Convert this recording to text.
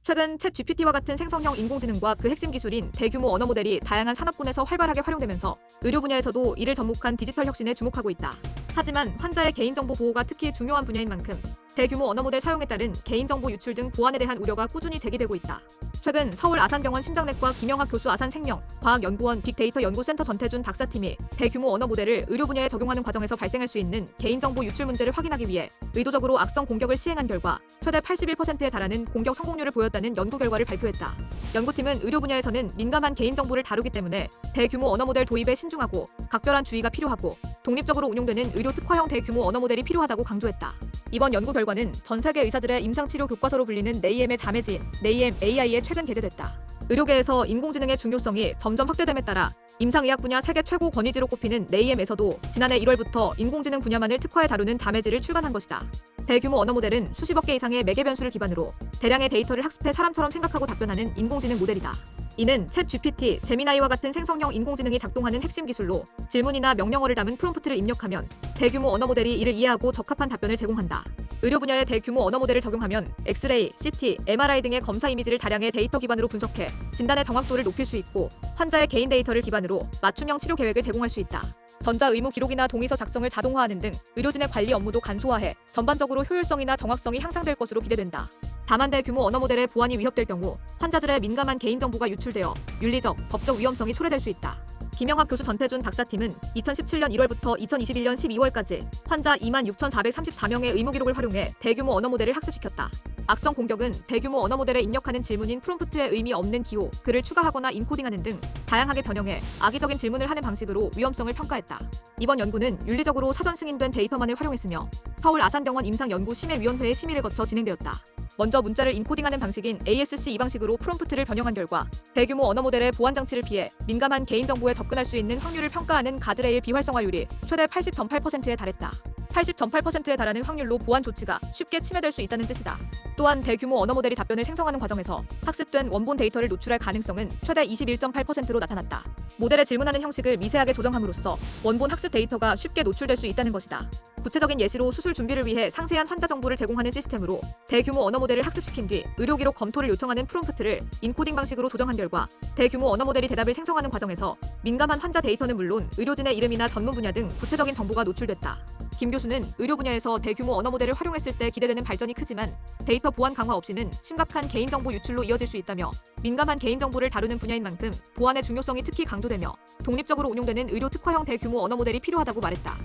최근 챗 GPT와 같은 생성형 인공지능과 그 핵심 기술인 대규모 언어 모델이 다양한 산업군에서 활발하게 활용되면서 의료 분야에서도 이를 접목한 디지털 혁신에 주목하고 있다. 하지만 환자의 개인정보 보호가 특히 중요한 분야인 만큼 대규모 언어 모델 사용에 따른 개인정보 유출 등 보안에 대한 우려가 꾸준히 제기되고 있다. 최근 서울 아산병원 심장내과 김영학 교수 아산생명 과학연구원 빅데이터 연구센터 전태준 박사팀이 대규모 언어 모델을 의료 분야에 적용하는 과정에서 발생할 수 있는 개인정보 유출 문제를 확인하기 위해 의도적으로 악성 공격을 시행한 결과 최대 81%에 달하는 공격 성공률을 보였다는 연구 결과를 발표했다. 연구팀은 의료 분야에서는 민감한 개인정보를 다루기 때문에 대규모 언어 모델 도입에 신중하고 각별한 주의가 필요하고 독립적으로 운용되는 의료 특화형 대규모 언어 모델이 필요하다고 강조했다. 이번 연구 결과는 전 세계 의사들의 임상치료 교과서로 불리는 네이엠의 자매지인 네이엠 AI에 최근 게재됐다. 의료계에서 인공지능의 중요성이 점점 확대됨에 따라 임상의학 분야 세계 최고 권위지로 꼽히는 네이엠에서도 지난해 1월부터 인공지능 분야만을 특화해 다루는 자매지를 출간한 것이다. 대규모 언어 모델은 수십억 개 이상의 매개 변수를 기반으로 대량의 데이터를 학습해 사람처럼 생각하고 답변하는 인공지능 모델이다. 이는 챗 GPT, 제미나이와 같은 생성형 인공지능이 작동하는 핵심 기술로 질문이나 명령어를 담은 프롬프트를 입력하면 대규모 언어 모델이 이를 이해하고 적합한 답변을 제공한다. 의료 분야의 대규모 언어 모델을 적용하면 엑스레이, CT, MRI 등의 검사 이미지를 다량의 데이터 기반으로 분석해 진단의 정확도를 높일 수 있고 환자의 개인 데이터를 기반으로 맞춤형 치료 계획을 제공할 수 있다. 전자 의무 기록이나 동의서 작성을 자동화하는 등 의료진의 관리 업무도 간소화해 전반적으로 효율성이나 정확성이 향상될 것으로 기대된다. 다만 대규모 언어 모델의 보안이 위협될 경우 환자들의 민감한 개인정보가 유출되어 윤리적, 법적 위험성이 초래될 수 있다. 김영학 교수 전태준 박사팀은 2017년 1월부터 2021년 12월까지 환자 26,434명의 의무기록을 활용해 대규모 언어 모델을 학습시켰다. 악성 공격은 대규모 언어 모델에 입력하는 질문인 프롬프트에 의미 없는 기호, 글을 추가하거나 인코딩하는 등 다양하게 변형해 악의적인 질문을 하는 방식으로 위험성을 평가했다. 이번 연구는 윤리적으로 사전 승인된 데이터만을 활용했으며 서울 아산병원 임상연구심의위원회의 심의를 거쳐 진행되었다. 먼저 문자를 인코딩하는 방식인 ASC 방식으로 프롬프트를 변형한 결과 대규모 언어 모델의 보안 장치를 피해 민감한 개인정보에 접근할 수 있는 확률을 평가하는 가드레일 비활성화율이 최대 80.8%에 달했다. 80.8%에 달하는 확률로 보안 조치가 쉽게 침해될 수 있다는 뜻이다. 또한 대규모 언어 모델이 답변을 생성하는 과정에서 학습된 원본 데이터를 노출할 가능성은 최대 21.8%로 나타났다. 모델에 질문하는 형식을 미세하게 조정함으로써 원본 학습 데이터가 쉽게 노출될 수 있다는 것이다. 구체적인 예시로 수술 준비를 위해 상세한 환자 정보를 제공하는 시스템으로 대규모 언어 모델을 학습시킨 뒤 의료기록 검토를 요청하는 프롬프트를 인코딩 방식으로 조정한 결과 대규모 언어 모델이 대답을 생성하는 과정에서 민감한 환자 데이터는 물론 의료진의 이름이나 전문 분야 등 구체적인 정보가 노출됐다. 김 교수는 의료 분야에서 대규모 언어 모델을 활용했을 때 기대되는 발전이 크지만 데이터 보안 강화 없이는 심각한 개인정보 유출로 이어질 수 있다며 민감한 개인정보를 다루는 분야인 만큼 보안의 중요성이 특히 강조되며 독립적으로 운용되는 의료 특화형 대규모 언어 모델이 필요하다고 말했다.